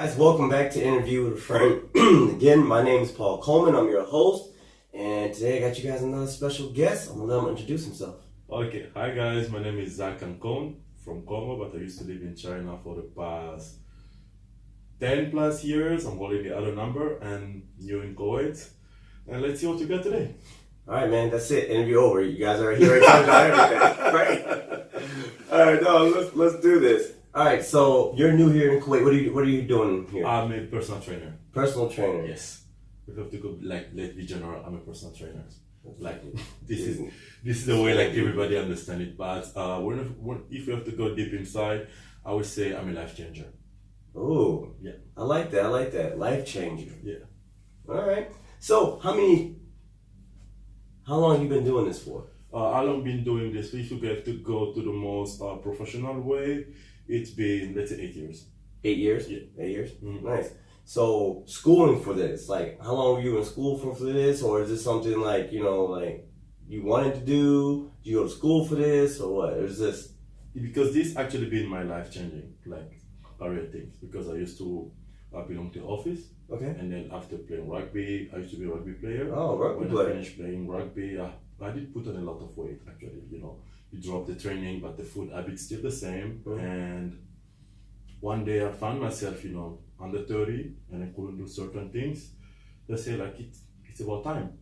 guys, welcome back to Interview with a Friend. Again, my name is Paul Coleman. I'm your host, and today I got you guys another special guest. I'm gonna let him introduce himself. Okay, hi guys, my name is Zack from Congo, but I used to live in China for the past 10 plus years. I'm holding the other number and new in Kuwait. And let's see what we got today. All right, man, that's it. Interview over. You guys are here about everything, right? All right, no, let's do this. All right, so you're new here in Kuwait. What are you doing here? I'm a personal trainer. Personal trainer. Yes. We have to go let's be general. I'm a personal trainer. Like this is the way like everybody understand it. But if you have to go deep inside, I would say I'm a life changer. Oh, yeah. I like that. Life changer. Yeah. All right. So how long have you been doing this for? How long been doing this? If you have to go to the most professional way, it's been, let's say, 8 years. 8 years? Yeah. 8 years? Mm-hmm. Nice. So schooling for this, like how long were you in school for this? Or is this something like, like you wanted to do? Did you go to school for this or what? Or is this? Because this actually been my life changing, like career things. Because I used to belong to office. Okay. And then after playing rugby, I used to be a rugby player. Oh, rugby player. When I finished playing rugby, I did put on a lot of weight actually, You drop the training, but the food habit's still the same. Mm-hmm. And one day I found myself, under 30 and I couldn't do certain things. They say like it's about time.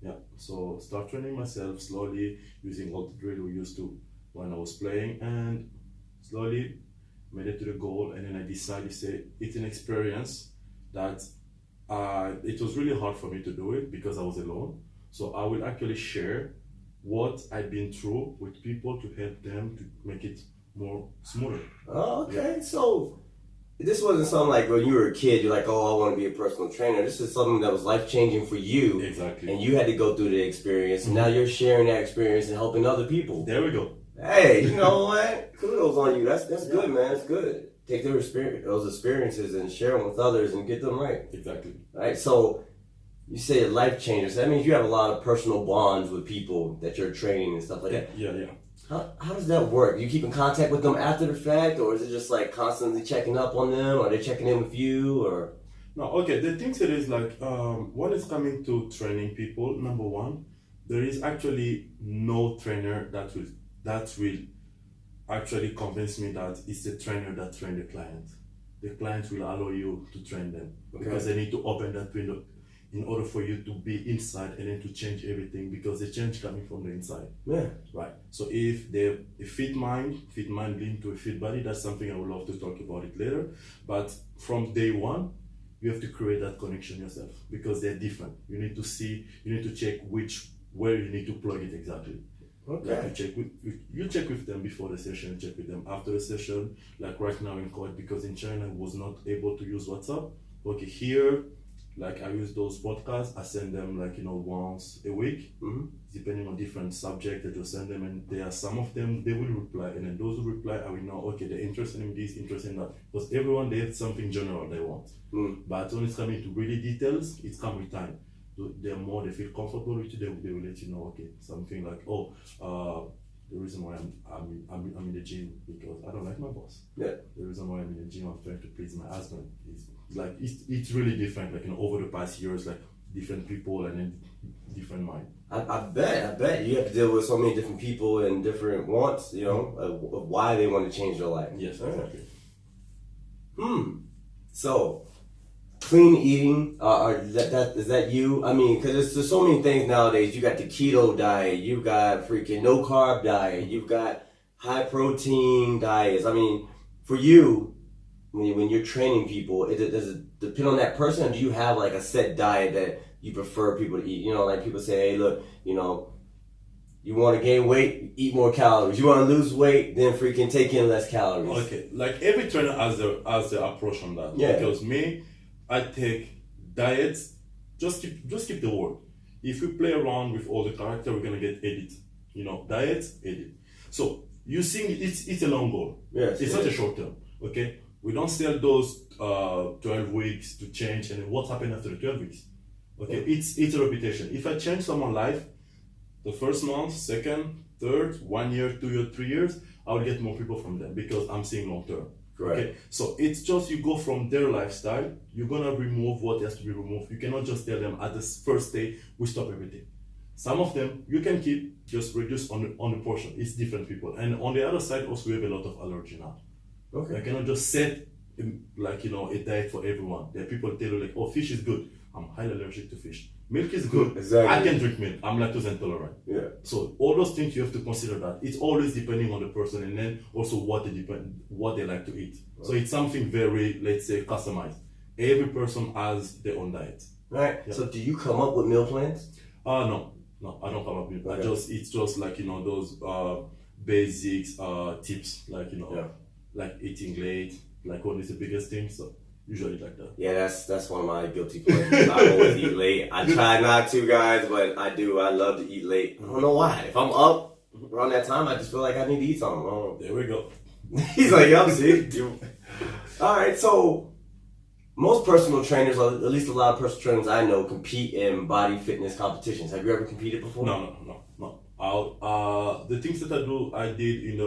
Yeah. So start training myself slowly using all the drill we used to when I was playing and slowly made it to the goal. And then I decided to say it's an experience that it was really hard for me to do it because I was alone. So I will actually share what I've been through with people to help them to make it more smoother. Oh, okay. Yeah. So this wasn't something like when you were a kid, you're like, oh, I want to be a personal trainer. This is something that was life-changing for you. Exactly. And you had to go through the experience, and now you're sharing that experience and helping other people. There we go. Hey, you know what? Kudos on you. That's good, man. That's good. Take those experiences and share them with others and get them right. Exactly. Right? So you say a life changer. So that means you have a lot of personal bonds with people that you're training and stuff like that. Yeah. How does that work? Do you keep in contact with them after the fact, or is it just like constantly checking up on them, or are they checking in with you, or? No, okay. The thing that is like, when it's coming to training people, number one, there is actually no trainer that will actually convince me that it's the trainer that trained the client. The client will allow you to train them because they need to open that window in order for you to be inside and then to change everything because the change coming from the inside. Yeah. Right. So if a fit mind lead to a fit body, that's something I would love to talk about it later. But from day one, you have to create that connection yourself because they're different. You need to check where you need to plug it exactly. Okay. Like you check with them before the session, check with them after the session. Like right now in Kuwait, because in China I was not able to use WhatsApp. Okay, here, like I use those podcasts. I send them once a week, depending on different subject. I just send them, and there are some of them they will reply, and then those who reply, I will know. Okay, they're interested in this, interested in that, because everyone they have something general they want. But when it's coming to really details, it's come with time. They feel comfortable with you. They will let you know. Okay, something like the reason why I'm in the gym because I don't like my boss. Yeah. The reason why I'm in the gym, I'm trying to please my husband. It's really different. Over the past years, different people and then different mind. I bet you have to deal with so many different people and different wants. Of why they want to change their life. Yes, exactly. So. Clean eating, is that you? I mean, because there's so many things nowadays. You got the keto diet, you've got freaking no carb diet, you've got high protein diets. I mean, for you, when you're training people, does it depend on that person, or do you have like a set diet that you prefer people to eat? Like people say, hey, look, you want to gain weight, eat more calories. You want to lose weight, then freaking take in less calories. Okay, like every trainer has their approach on that. Yeah. Because me, I take diets, just keep the word. If we play around with all the character, we're gonna get edit. Diets, edit. So you think it's a long goal. Yes. It's not a short term. Okay? We don't sell those 12 weeks to change and then what happened after the 12 weeks. Okay, it's a repetition. If I change someone's life, the first month, second, third, 1 year, 2 years, 3 years, I will get more people from them because I'm seeing long term. Correct. Okay, so it's just you go from their lifestyle. You're gonna remove what has to be removed. You cannot just tell them at the first day we stop everything. Some of them you can keep, just reduce on the portion. It's different people. And on the other side, also we have a lot of allergy now. Okay. I cannot just set like a diet for everyone. There are people tell you like, oh, fish is good. I'm highly allergic to fish. Milk is good. Exactly. I can drink milk. I'm lactose intolerant. Yeah. So all those things you have to consider that. It's always depending on the person and then also what they like to eat. Right. So it's something very, let's say, customized. Every person has their own diet. Right. Yeah. So do you come up with meal plans? No, I don't come up with. Okay. It's just like those basics tips like Yeah. like eating late, like what is the biggest thing. So usually like that. Yeah, that's one of my guilty pleasures. I always eat late. I try not to, guys, but I do. I love to eat late. I don't know why. If I'm up around that time, I just feel like I need to eat something. I don't know. There we go. He's like, yup, see? All right, so most personal trainers, or at least a lot of personal trainers I know, compete in body fitness competitions. Have you ever competed before? No. The things that I did,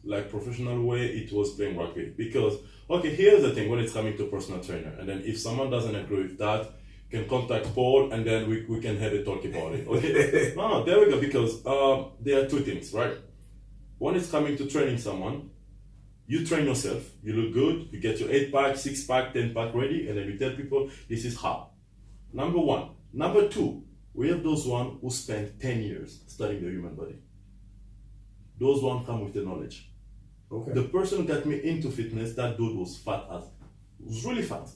like professional way, it was playing rugby. Because, okay, here's the thing when it's coming to personal trainer. And then if someone doesn't agree with that, can contact Paul and then we can have a talk about it. Okay? No, there we go. Because there are two things, right? When it's coming to training someone, you train yourself, you look good, you get your 8-pack, 6-pack, 10-pack ready, and then you tell people this is how. Number one. Number two, we have those one who spend 10 years studying the human body. Those one come with the knowledge. Okay. The person who got me into fitness, that dude was fat as, was really fat.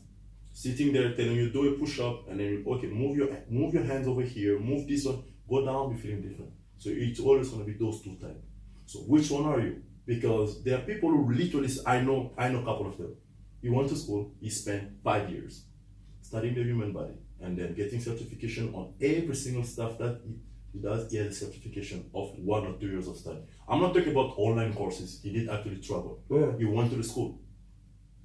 Sitting there telling you do a push-up and then you, okay, move your hands over here, move this one, go down, be feeling different. So it's always gonna be those two types. So which one are you? Because there are people who literally, I know a couple of them. He went to school, he spent 5 years studying the human body and then getting certification on every single stuff that he does. He has a certification of 1 or 2 years of study. I'm not talking about online courses. He did actually travel. Yeah. He went to the school.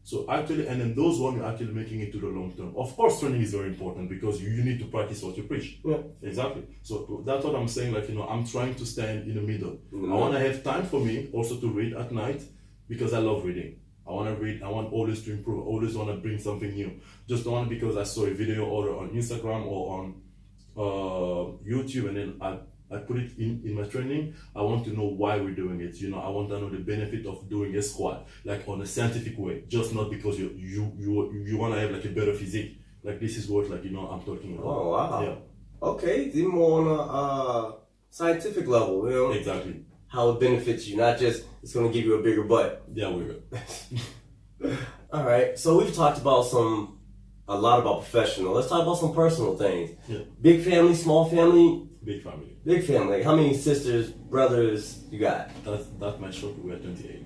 So actually, and then those one you're actually making it to the long term. Of course, training is very important because you need to practice what you preach. Yeah. Exactly. So that's what I'm saying. Like, I'm trying to stand in the middle. Mm-hmm. I want to have time for me also to read at night because I love reading. I want to read. I want always to improve. I always want to bring something new. Just don't want because I saw a video or on Instagram or on YouTube and then I put it in my training. I want to know why we're doing it. I want to know the benefit of doing a squat, like on a scientific way, just not because you want to have like a better physique. Like this is what I'm talking about. Oh, wow. Yeah. Okay, it's even more on a scientific level, Exactly. How it benefits you, not just it's going to give you a bigger butt. Yeah, we go. All right, so we've talked about a lot about professional. Let's talk about some personal things. Yeah. Big family, small family? Big family. Big family. How many sisters, brothers you got? That's my shop. We are 28.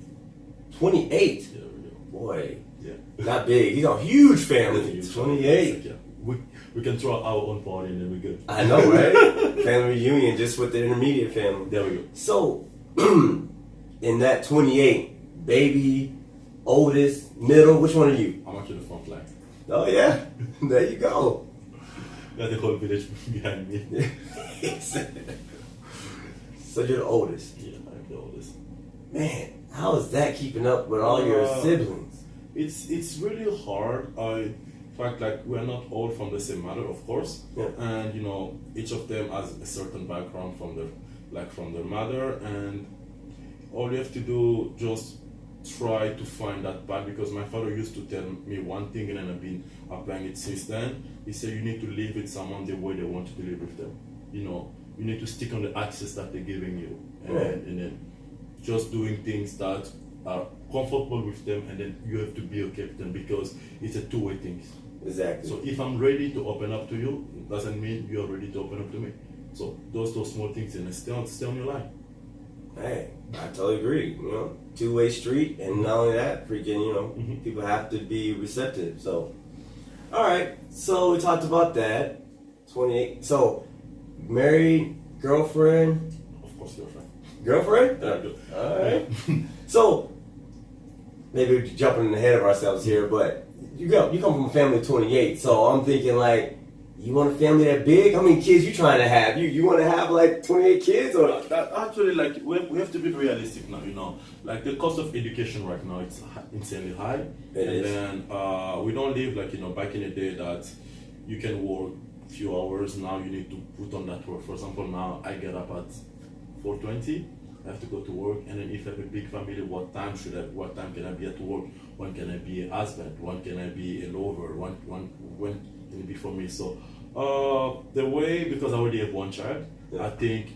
28? Yeah, we go. Boy, Yeah. not big. He's a huge family. 28. Yeah. We can throw our own party and then we're good. I know, right? Family reunion just with the intermediate family. There we go. So, in that 28, baby, oldest, middle, which one are you? I'm actually the front line. Oh, yeah? There you go. Got the whole village behind me. So you're the oldest. Yeah, I'm the oldest. Man, how is that keeping up with all your siblings? It's really hard. In fact, like we're not all from the same mother, of course. Yeah. And each of them has a certain background from their mother, and all you have to do just try to find that back, because my father used to tell me one thing and then I've been applying it since then. He said you need to live with someone the way they want you to live with them. You need to stick on the access that they're giving you, and then just doing things that are comfortable with them, and then you have to be okay with them because it's a two-way thing. Exactly. So if I'm ready to open up to you, it doesn't mean you're ready to open up to me. So those small things, and stay on your line. Hey, I totally agree. Two-way street, and not only that, freaking, people have to be receptive. So, all right. So we talked about that. 28. So, married, girlfriend. Of course, girlfriend. Girlfriend? Yeah. All right. So, maybe we're jumping ahead of ourselves here, but you come from a family of 28. So I'm thinking like, You want a family that big? How many kids you trying to have? You want to have like 28 kids or? Actually, like we have to be realistic now. You know, like the cost of education right now it's insanely high, then we don't live like back in the day that you can work few hours. Now you need to put on that work. For example, now I get up at 4:20. I have to go to work, and then if I have a big family, what time can I be at work? When can I be a husband? When can I be a lover? When can it be for me? So the way, because I already have one child, I think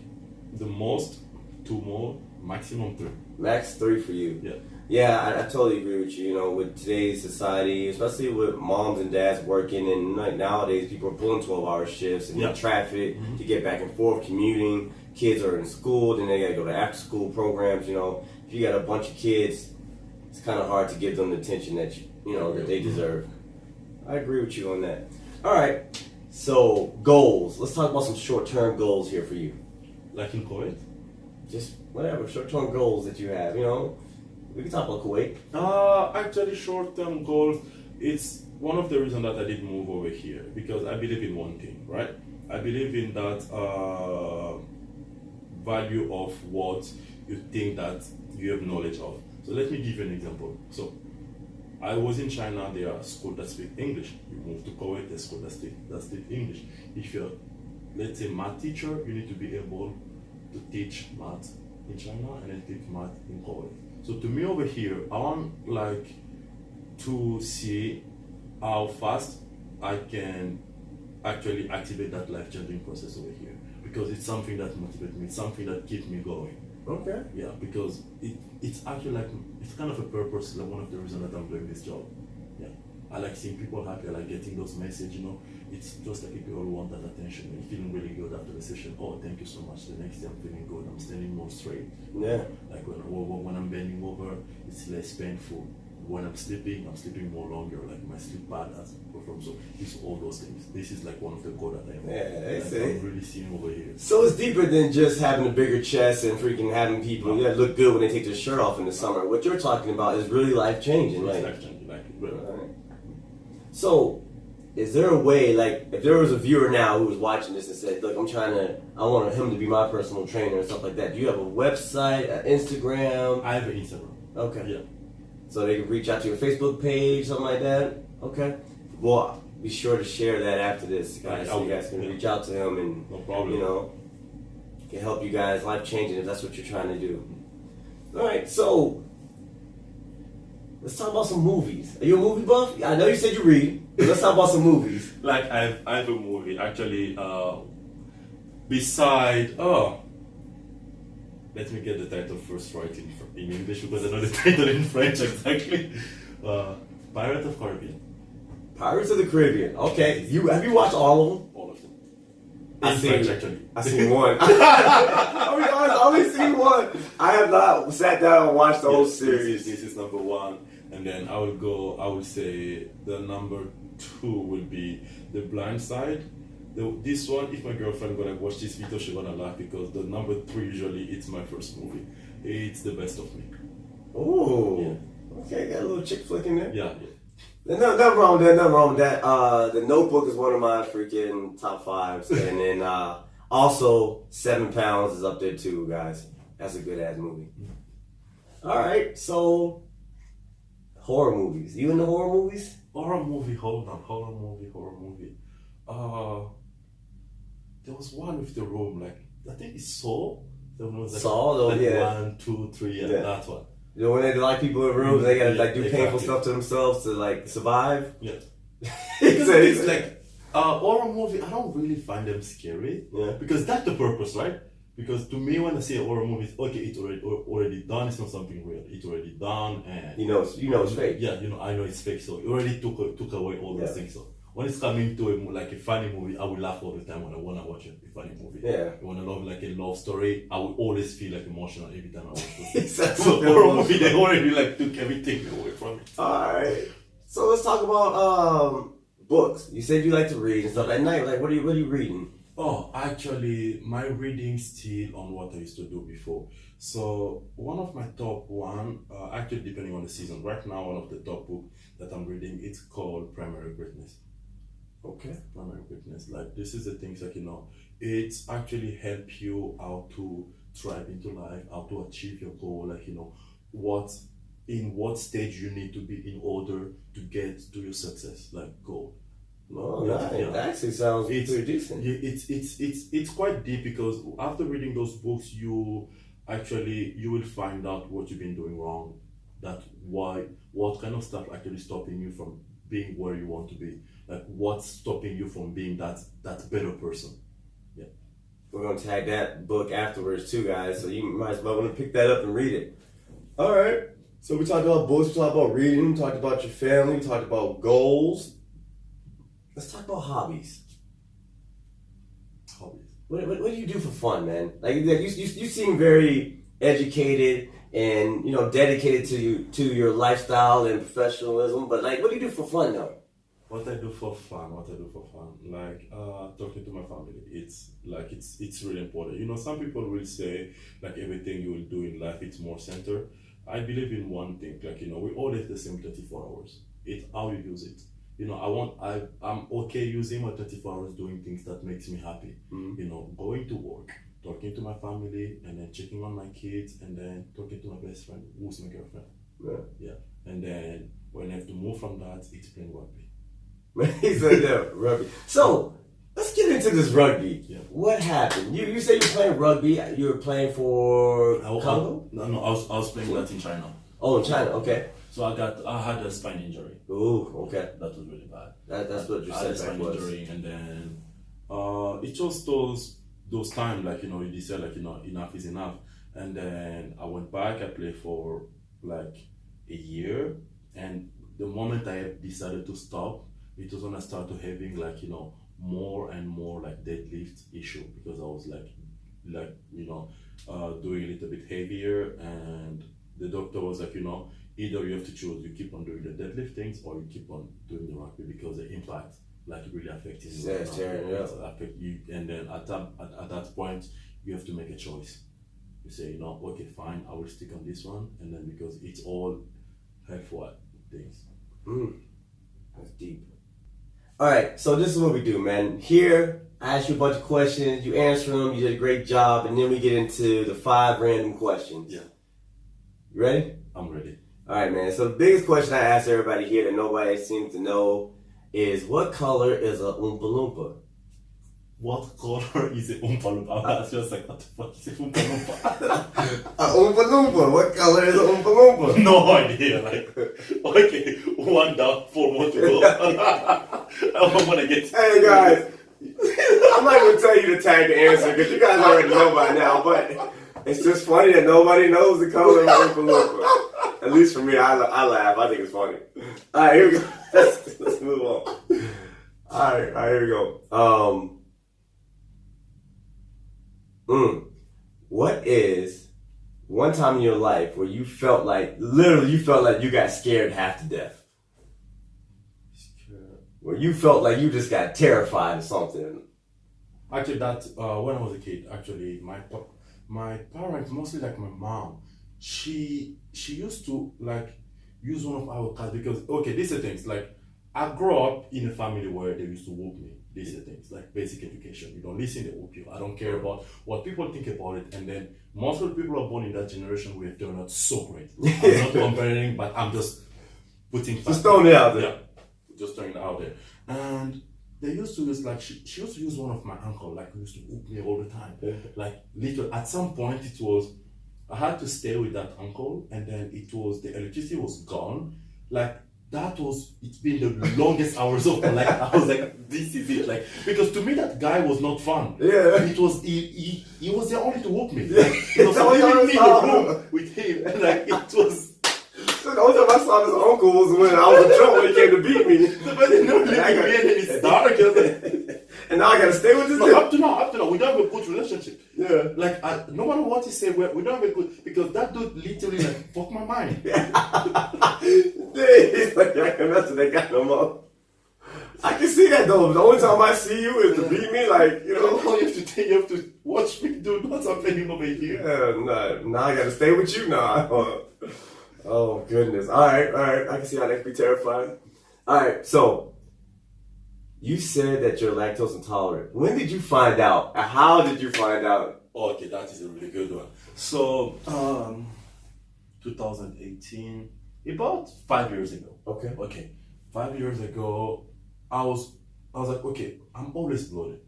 the most 2 more, maximum 3. Max 3 for you. Yeah. Yeah, I totally agree with you. You know, with today's society, especially with moms and dads working, and like nowadays people are pulling 12-hour shifts and traffic to get back and forth, commuting. Kids are in school, then they gotta go to after-school programs. You know, if you got a bunch of kids, it's kind of hard to give them the attention that that they deserve. I agree with you on that. All right, so goals. Let's talk about some short-term goals here for you. Like in Kuwait? Just whatever short-term goals that you have. You know, we can talk about Kuwait. Actually, short-term goals. It's one of the reasons that I did move over here because I believe in one thing, right? I believe in that value of what you think that you have knowledge of. So let me give you an example. So I was in China, there are schools that speak English. You move to Kuwait, there's schools that speak English. If you're, let's say, math teacher, you need to be able to teach math in China and then teach math in Kuwait. So to me over here, I want to see how fast I can actually activate that life-changing process over here, because it's something that motivates me, it's something that keeps me going. Okay. Yeah, because it's actually it's kind of a purpose, like one of the reasons that I'm doing this job. Yeah, I like seeing people happy, I like getting those messages, it's just like people want that attention. You're feeling really good after the session. Oh, thank you so much. The next day I'm feeling good, I'm standing more straight. Yeah. Like when I'm bending over, it's less painful. When I'm sleeping more longer, like my sleep patterns perform. So it's all those things. This is like one of the goals that I'm really seeing over here. So it's deeper than just having a bigger chest and freaking having people look good when they take their shirt off in the summer. What you're talking about is really life changing. It's life changing, really. Right. So is there a way, like if there was a viewer now who was watching this and said, look, I want him to be my personal trainer and stuff like that. Do you have a website, an Instagram? I have an Instagram. Okay. Yeah. So they can reach out to your Facebook page, something like that? Okay. Well, be sure to share that after this, guys, so you guys can reach out to him and, no problem. Can help you guys life-changing if that's what you're trying to do. All right, so let's talk about some movies. Are you a movie buff? I know you said you read, but let's talk about some movies. Like I have a movie, actually, let me get the title first right in English because I know the title in French exactly. Pirates of Caribbean. Pirates of the Caribbean. Okay. Have you watched all of them? All of them. French, actually. I seen one. I'll be honest, I only seen one. I have not sat down and watched the whole series. This is number 1. And then I will say the number 2 will be The Blind Side. This one, if my girlfriend gonna watch this video, she's gonna laugh because the number 3 usually it's my first movie. It's The Best of Me. Oh, yeah. Okay, got a little chick flick in there. Yeah. There's nothing wrong with that. Nothing wrong with that. The Notebook is one of my freaking top 5s, and then also 7 Pounds is up there too, guys. That's a good ass movie. All right, so horror movies. You into horror movies? Horror movie. Hold on. Horror movie. There was one with the room, like I think it's Saw. Saw, like yeah. 1, 2, 3, that one. You know when they lock people in rooms, they gotta do painful stuff to themselves to survive. Yeah. Because it's like horror movie. I don't really find them scary. Yeah. Because that's the purpose, right? Because to me, when I see a horror movie, it's okay. It's already done. It's not something real. It's already done, and you know it's fake. Yeah, I know it's fake. So it already took away all those things. So when it's coming to a funny movie, I will laugh all the time when I wanna watch a funny movie. Yeah. When I love like a love story, I will always feel like emotional every time I watch it. Exactly. So horror movie, they already took everything away from it. All right. So let's talk about books. You said you like to read and stuff at night. Like, what are you reading? Oh, actually, my reading still on what I used to do before. So one of my top one, actually depending on the season. Right now, one of the top book that I'm reading, it's called Primary Greatness. Okay. Primary weakness. Like this is the things like it's actually help you how to thrive into life, how to achieve your goal, like what in what stage you need to be in order to get to your success, like goal. Oh, nice. That actually sounds pretty decent. It's quite deep because after reading those books, you will find out what you've been doing wrong, what kind of stuff actually stopping you from being where you want to be, like what's stopping you from being that better person. Yeah, we're gonna tag that book afterwards too, guys. So you might as well want to pick that up and read it. All right. So we talked about books, we talked about reading, we talked about your family, we talked about goals. Let's talk about hobbies. What do you do for fun, man? Like you seem very educated and dedicated to your lifestyle and professionalism. But like, what do you do for fun though? What I do for fun, like talking to my family. It's really important. Some people will say like everything you will do in life it's more center. I believe in one thing, like we all have the same 24 hours. It's how you use it. I'm okay using my 24 hours doing things that makes me happy. Mm-hmm. Going to work, talking to my family, and then checking on my kids, and then talking to my best friend, who's my girlfriend. Yeah. And then when I have to move from that, it's playing rugby. He said that rugby. So let's get into this rugby. Yeah. What happened? You say you're playing rugby. You were playing for Congo? No, I was playing that in China. Oh, in China. Okay. So I had a spine injury. Oh, okay. That was really bad. That's what you I had a said spine injury, and then it just those times like you decide like enough is enough, and then I went back. I played for like a year, and the moment I decided to stop, it was when I started having like more and more like deadlift issue because I was like doing a little bit heavier, and the doctor was like either you have to choose, you keep on doing the deadlift things or you keep on doing the rugby because the impact like really affects you. Affect you, and then at that point you have to make a choice. You say, okay, fine, I will stick on this one, and then because it's all helpful things. That's deep. All right, so this is what we do, man. Here, I ask you a bunch of questions, you answer them, you did a great job, and then we get into the 5 random questions. Yeah. You ready? I'm ready. All right, man. So the biggest question I ask everybody here that nobody seems to know is, what color is a Oompa Loompa? What color is a Oompa Loompa? I was just like, what the fuck is a Oompa Loompa? A Oompa Loompa. What color is a Oompa Loompa? No idea. Like, okay, 1 down, 4 more to go. I'm gonna get. Hey guys, I'm not gonna tell you to tag the answer because you guys already know by now. But it's just funny that nobody knows the color of a Oompa Loompa. At least for me, I laugh. I think it's funny. All right, here we go. Let's move on. All right, here we go. What is one time in your life where you felt like you got scared half to death? Where you felt like you just got terrified or something? Actually, that when I was a kid, actually, my parents, mostly like my mom, she used to like use one of our cars because these are things like I grew up in a family where they used to whoop me. These are things like basic education. You don't listen, they whoop you. I don't care about what people think about it. And then most of the people are born in that generation where they're not so great. I'm not comparing, but I'm just putting facts. Just throwing it out there. Yeah, just throwing it out there. And they used to use like she used to use one of my uncle like who used to whoop me all the time. Like little at some point it was I had to stay with that uncle, and then the electricity was gone. Like it's been the longest hours of my life. I was like, this is it. Like, because to me that guy was not fun. Yeah. It was he was there only to whoop me. Like, it was leaving me in the room with him, and like it was. So the only time I saw this uncle was when I was in trouble when he came to beat me. But they never leave me, and then it's dark. And now I gotta stay with this no, dude. up to now, we don't have a good relationship. Yeah. Like, no matter what he say, we don't have a good, because that dude literally like fucked my mind. He's like, I can't mess with that guy no more. I can see that though. The only time I see you is to beat me, like, you have to watch me do what's happening over here. Yeah, now I gotta stay with you now. Oh goodness. All right. I can see how that could be terrifying. All right, so You said that you're lactose intolerant. When did you find out? How did you find out? Okay, that is a really good one. So, 2018, about 5 years ago. Okay. 5 years ago, I was like, okay, I'm always bloated.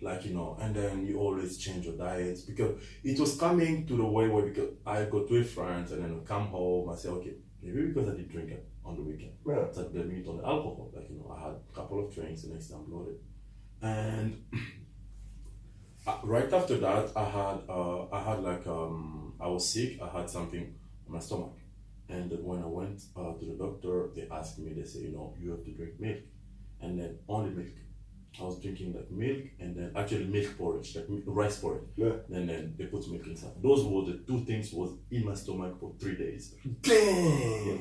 Like, and then you always change your diets because it was coming to the way where because I go to a friend and then I come home, I say, okay, maybe because I did drink it on the weekend. Yeah. So I blame it on the alcohol. Like, I had a couple of drinks, the next time bloated. And right after that, I was sick, I had something on my stomach. And when I went to the doctor, they asked me, they say, you have to drink milk. And then only milk. I was drinking like milk and then actually milk porridge, like rice porridge. Yeah. And then they put milk inside. Those were the two things was in my stomach for 3 days. Dang. Yeah.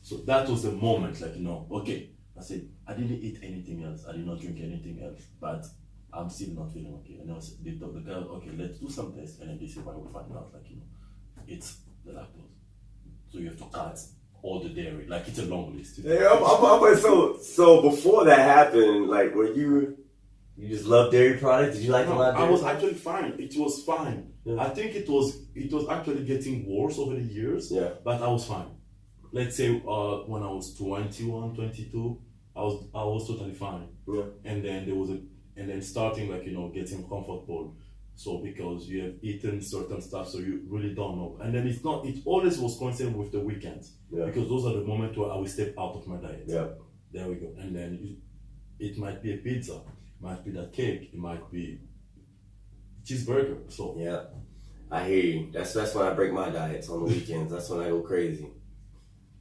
So that was the moment, like, okay. I said, I didn't eat anything else. I did not drink anything else. But I'm still not feeling okay. And they told the guy, okay, let's do some tests. And then they said, why we find out, like, it's the lactose. So you have to cut all the dairy. Like, it's a long list. Yeah, so before that happened, like, were you just love dairy products? Did you like a lot of dairy I was products? actually fine. It was fine. Yeah. I think it was actually getting worse over the years. Yeah. But I was fine. Let's say when I was 21, 22, I was totally fine. Yeah. And then starting like getting comfortable. So because you have eaten certain stuff, so you really don't know. And then it always was concerned with the weekends. Yeah. Because those are the moments where I will step out of my diet. Yeah. There we go. And then it might be a pizza, it might be that cake, it might be cheeseburger. So Yeah. I hear you. That's when I break my diets on the weekends. That's when I go crazy.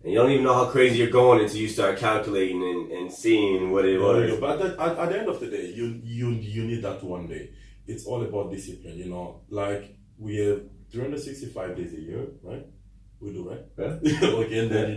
And you don't even know how crazy you're going until you start calculating and seeing what it was. But at the end of the day, you need that one day. It's all about discipline, Like we have 365 days a year, right? We do, right? Yeah. Okay, and then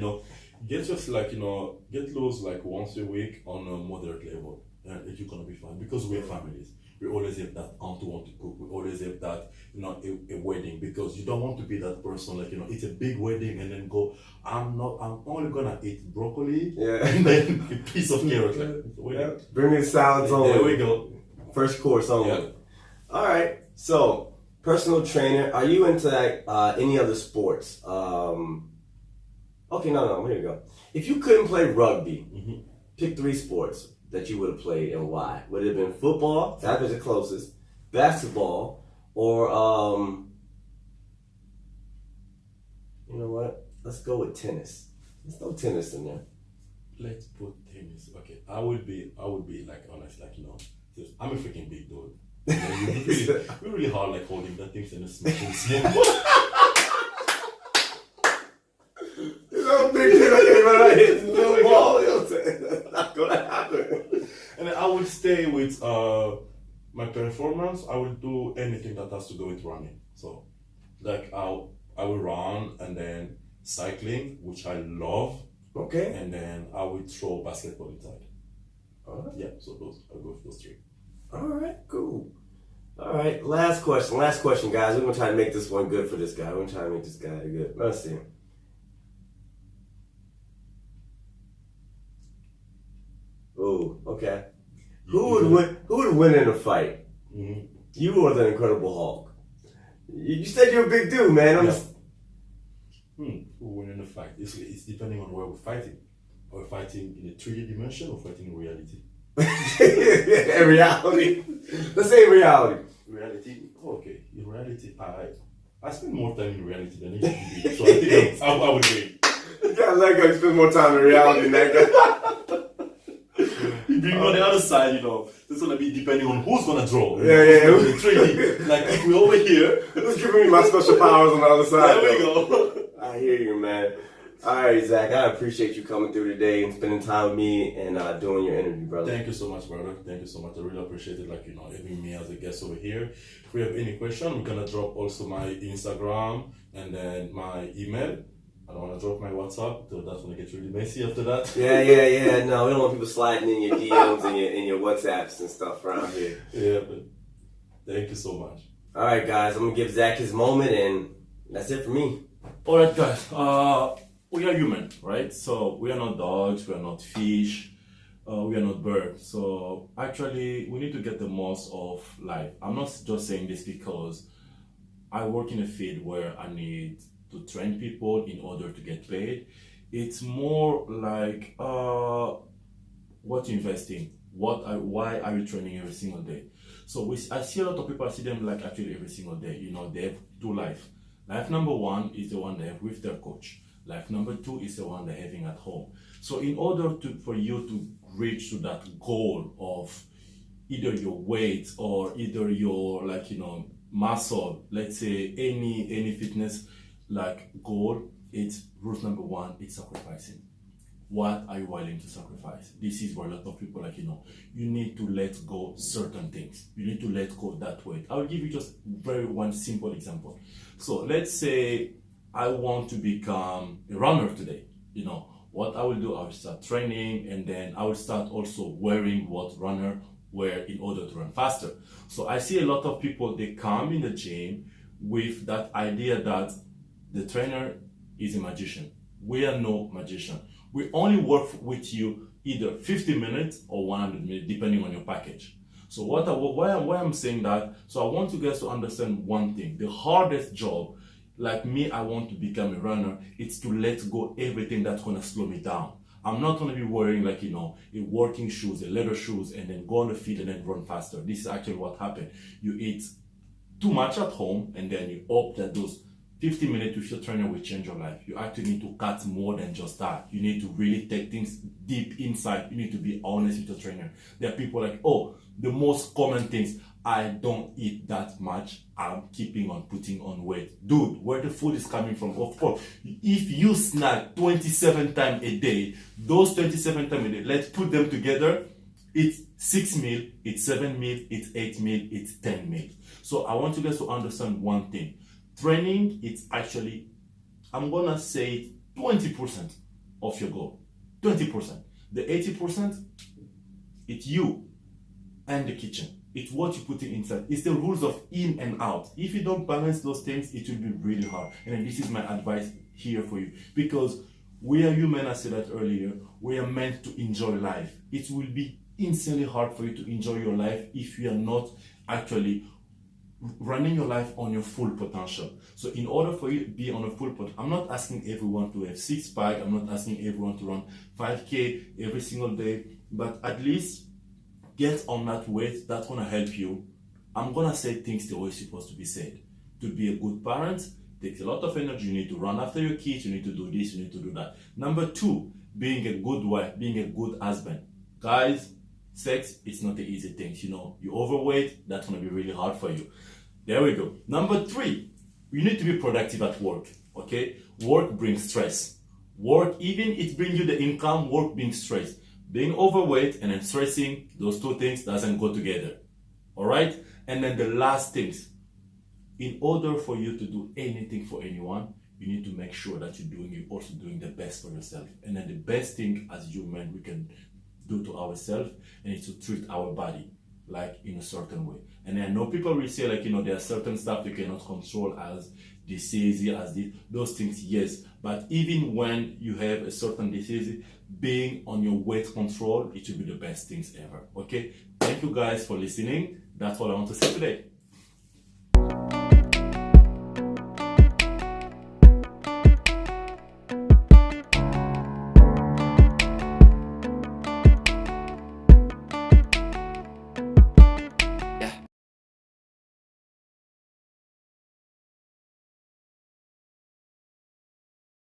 get just like get loose like once a week on a moderate level, and you're gonna be fine because we have families. We always have that aunt who want to cook. We always have that, a wedding because you don't want to be that person like it's a big wedding and then go. I'm only gonna eat broccoli. Yeah. And then a piece of carrot. Like, Yeah. Bring me the salads only. There we go. First course only. Yeah. All right. So, personal trainer. Are you into like any other sports? Okay, no. Here you go. If you couldn't play rugby, pick 3 sports that you would have played and why. Would it have been football? That was the closest. Basketball, or you know what? Let's go with tennis. Let's throw tennis in there. Let's put tennis. Okay, I would be like honest, like just, I'm a freaking big dude. We're really hard like holding that thing and smashing small. Big kid, I can't run out hit the little ball. That's not gonna happen. And I would stay with my performance. I will do anything that has to do with running. So, like I will run and then cycling, which I love. Okay. And then I will throw basketball inside. All right. Yeah. So I'll go with those 3. All right. Cool. All right. Last question, guys. We're gonna try to make this one good for this guy. We're gonna try to make this guy good. Let's see. Oh, okay. Who would win in a fight? Mm-hmm. You or the Incredible Hulk? You said you're a big dude, man. Who win in a fight? It's depending on where we're fighting. Are we fighting in a 3D dimension or fighting in reality? In reality. Let's say reality. Reality? Okay. In reality, I spend more time in reality than in TV. So I think I would win. Yeah, that guy spend more time in reality than that guy. Being on the other side, it's gonna be depending on who's gonna draw. Yeah. 3D. Like if we're over here, who's giving me my special powers on the other side? There we go. I hear you, man. All right, Zach. I appreciate you coming through today and spending time with me and doing your interview, brother. Thank you so much, brother. Thank you so much. I really appreciate it. Like having me as a guest over here. If we have any question, we're gonna drop also my Instagram and then my email. I don't want to drop my WhatsApp, so that's when it gets really messy after that. Yeah. No, we don't want people sliding in your DMs and your WhatsApps and stuff around here. Yeah, but thank you so much. All right, guys, I'm gonna give Zach his moment, and that's it for me. All right, guys. We are human, right? So we are not dogs. We are not fish. we are not birds. So actually, we need to get the most of life. I'm not just saying this because I work in a field where I need to train people in order to get paid. It's more like what you invest in, why are you training every single day? So I see a lot of people, I see them like actually every single day. You know, they have two life. Life number one is the one they have with their coach. Life number two is the one they're having at home. So in order for you to reach to that goal of either your weight or either your muscle, let's say any fitness like goal, it's rule number one, it's sacrificing. What are you willing to sacrifice? This is where a lot of people you need to let go certain things. You need to let go that weight. I'll give you just one simple example. So let's say I want to become a runner today. What I will do, I will start training, and then I will start also wearing what runner wear in order to run faster. So I see a lot of people, they come in the gym with that idea that the trainer is a magician. We are no magician. We only work with you either 50 minutes or 100 minutes, depending on your package. So why I'm saying that, so I want you guys to understand one thing. The hardest job, like me, I want to become a runner, it's to let go everything that's going to slow me down. I'm not going to be wearing a working shoes, a leather shoes, and then go on the field and then run faster. This is actually what happened. You eat too much at home, and then you hope that those 50 minutes with your trainer will change your life. You actually need to cut more than just that. You need to really take things deep inside. You need to be honest with your trainer. There are people like, oh, the most common things, I don't eat that much. I'm keeping on putting on weight. Dude, where the food is coming from? Of course, if you snack 27 times a day, those 27 times a day, let's put them together. It's 6 meals, it's 7 meals, it's 8 meals, it's 10 meals. So I want you guys to understand one thing. Training, it's actually, I'm gonna say 20% of your goal. 20%. The 80%, it's you and the kitchen. It's what you put inside. It's the rules of in and out. If you don't balance those things, it will be really hard. And this is my advice here for you. Because we are human, I said that earlier. We are meant to enjoy life. It will be insanely hard for you to enjoy your life if you are not actually running your life on your full potential. So in order for you to be on a full potential, I'm not asking everyone to have six-pack, I'm not asking everyone to run 5K every single day, but at least get on that weight. That's gonna help you. I'm gonna say things the way it's supposed to be said. To be a good parent takes a lot of energy. You need to run after your kids, you need to do this, you need to do that. Number two, being a good wife, being a good husband. Guys, sex, it's not the easy thing. You're overweight, that's gonna be really hard for you. There we go. Number three, you need to be productive at work, okay? Work brings stress. Work, even it brings you the income, work brings stress. Being overweight and then stressing, those two things doesn't go together, all right? And then the last things, in order for you to do anything for anyone, you need to make sure that you're also doing the best for yourself. And then the best thing as human we can do to ourselves, and it's to treat our body like in a certain way. And I know people will say there are certain stuff you cannot control, as disease, as this, those things, yes. But even when you have a certain disease, being on your weight control, it should be the best things ever, okay? Thank you guys for listening. That's all I want to say today.